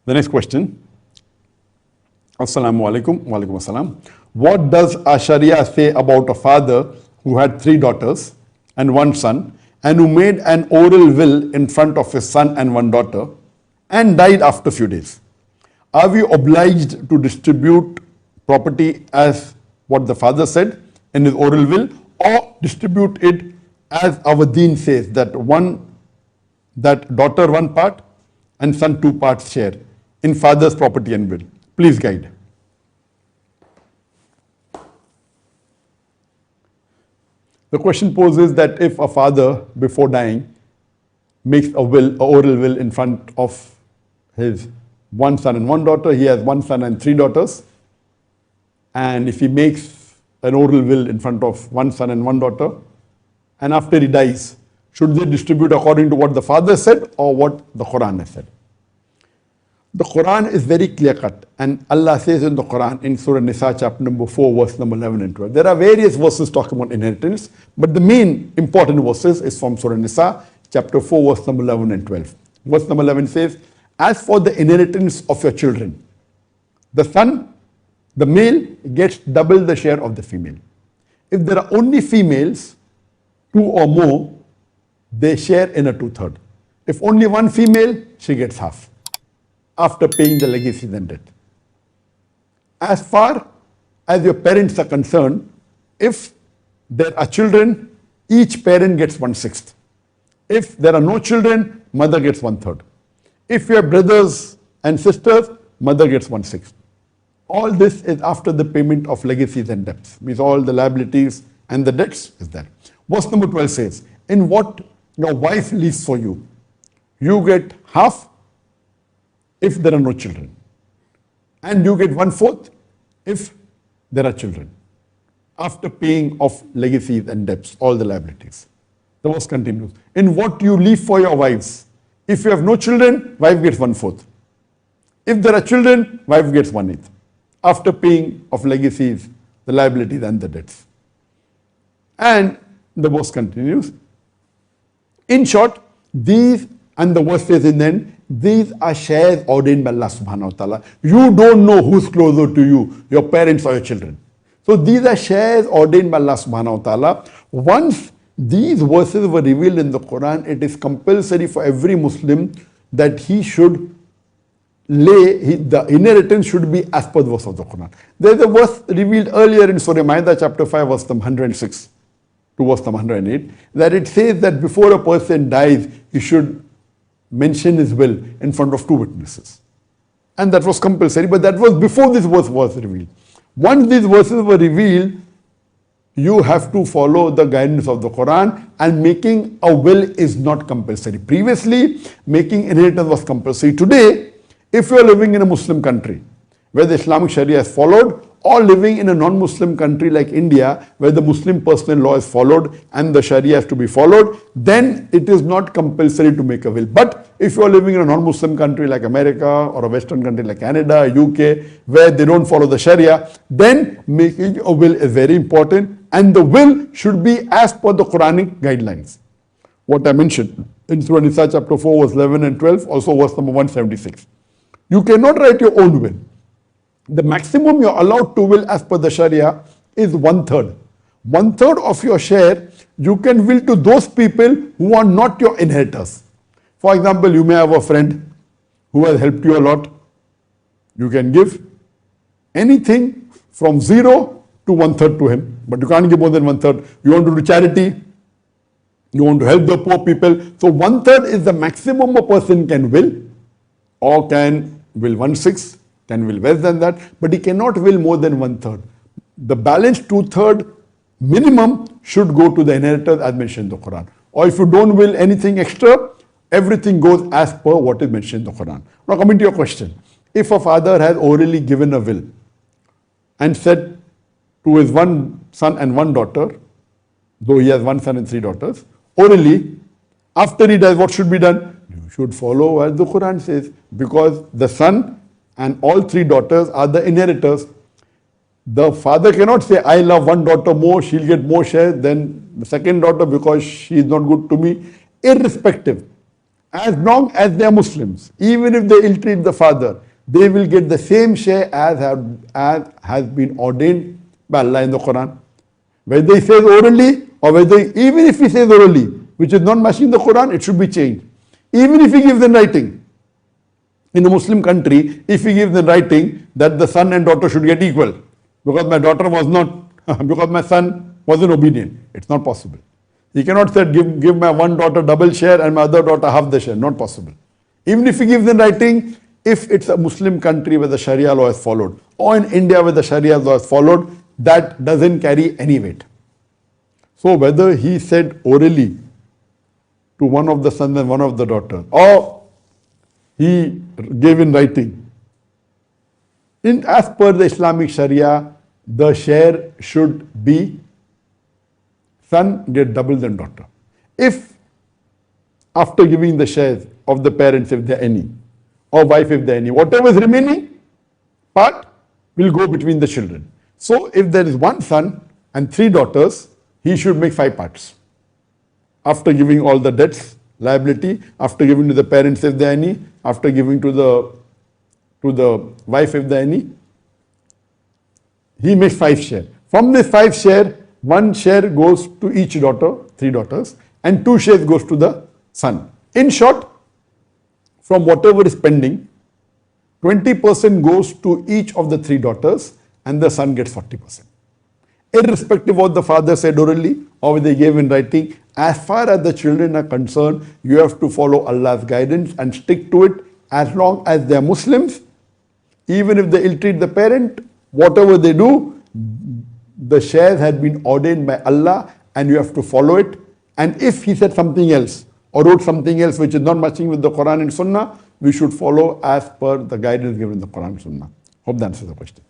The next question. Assalamu alaikum. Wa alaikum assalam. What does a Sharia say about a father who had 3 daughters and 1 son and who made an oral will in front of his son and 1 daughter and died after a few days? Are we obliged to distribute property as what the father said in his oral will, or distribute it as our deen says, that daughter 1 part and son 2 parts share in father's property and will? Please guide. The question poses that if a father before dying makes a oral will in front of his 1 son and 1 daughter, he has 1 son and 3 daughters, and if he makes an oral will in front of 1 son and 1 daughter, and after he dies, should they distribute according to what the father said or what the Quran has said? The Quran is very clear cut, and Allah says in the Quran in Surah Nisa chapter number 4 verse number 11 and 12. There are various verses talking about inheritance, but the main important verses is from Surah Nisa chapter 4 verse number 11 and 12. Verse number 11 says, as for the inheritance of your children, the son, the male, gets double the share of the female. If there are only females, 2 or more, they share in a 2/3. If only 1 female, she gets half after paying the legacies and debt. As far as your parents are concerned, if there are children, each parent gets 1/6. If there are no children, mother gets 1/3. If you have brothers and sisters, mother gets 1/6. All this is after the payment of legacies and debts, means all the liabilities and the debts is there. Verse number 12 says, in what your wife leaves for you, you get half if there are no children, and you get 1/4 if there are children, after paying of legacies and debts, all the liabilities. The verse continues, in what you leave for your wives, if you have no children, wife gets 1/4. If there are children, wife gets 1/8, after paying of legacies, the liabilities and the debts. And the verse continues, in short, these, and the verse says in the end, these are shares ordained by Allah subhanahu wa ta'ala. You don't know who's closer to you, your parents or your children. So these are shares ordained by Allah subhanahu wa ta'ala. Once these verses were revealed in the Quran, it is compulsory for every Muslim that he should the inheritance should be as per the verse of the Quran. There is a verse revealed earlier in Surah Ma'idah chapter 5 verse number 106 to verse number 108, that it says that before a person dies, he should mention his will in front of 2 witnesses. And that was compulsory, but that was before this verse was revealed. Once these verses were revealed, you have to follow the guidance of the Quran, and making a will is not compulsory. Previously, making inheritance was compulsory. Today, if you are living in a Muslim country where the Islamic Sharia is followed, or living in a non-Muslim country like India where the Muslim personal law is followed and the Sharia has to be followed, then it is not compulsory to make a will. But if you are living in a non-Muslim country like America or a Western country like Canada, UK, where they don't follow the Sharia, then making a will is very important, and the will should be as per the Quranic guidelines. What I mentioned in Surah Nisa chapter 4 verse 11 and 12, also verse number 176. You cannot write your own will. The maximum you're allowed to will as per the Sharia is 1/3. 1/3 of your share you can will to those people who are not your inheritors. For example, you may have a friend who has helped you a lot. You can give anything from 0 to 1/3 to him, but you can't give more than 1/3. You want to do charity, you want to help the poor people. So 1/3 is the maximum a person can will, or can will 1/6. Can will less than that, but he cannot will more than 1/3. The balance 2/3 minimum should go to the inheritors as mentioned in the Quran. Or if you don't will anything extra, everything goes as per what is mentioned in the Quran. Now coming to your question, if a father has orally given a will and said to his 1 son and 1 daughter, though he has 1 son and 3 daughters, orally, after he dies, what should be done? You should follow as the Quran says, because the son and all 3 daughters are the inheritors. The father cannot say, I love 1 daughter more, she'll get more share than the second daughter because she is not good to me. Irrespective, As long as they are Muslims, even if they ill-treat the father, they will get the same share as has been ordained by Allah in the Quran. Whether he says orally or whether, even if he says orally, which is not matching the Quran, it should be changed. Even if he gives in writing. In a Muslim country, if he gives in writing that the son and daughter should get equal, because my daughter was not, because my son wasn't obedient, it's not possible. He cannot say, give my one daughter double share and my other daughter half the share. Not possible. Even if he gives in writing, if it's a Muslim country where the Sharia law is followed, or in India where the Sharia law is followed, that doesn't carry any weight. So whether he said orally to one of the sons and one of the daughters, or he gave in writing, as per the Islamic Sharia, the share should be son get double than daughter. If after giving the shares of the parents, if there are any, or wife if there are any, whatever is remaining part will go between the children. So if there is one son and 3 daughters, he should make 5 parts. After giving all the debts, liability, after giving to the parents if there are any, after giving to the wife if there are any, he makes 5 share. From this 5 share, 1 share goes to each daughter, 3 daughters, and 2 shares goes to the son. In short, from whatever is pending, 20% goes to each of the 3 daughters and the son gets 40%. Irrespective of what the father said orally or whether he gave in writing, as far as the children are concerned, you have to follow Allah's guidance and stick to it as long as they are Muslims. Even if they ill-treat the parent, whatever they do, the shares had been ordained by Allah and you have to follow it. And if he said something else or wrote something else which is not matching with the Quran and Sunnah, we should follow as per the guidance given in the Quran and Sunnah. Hope that answers the question.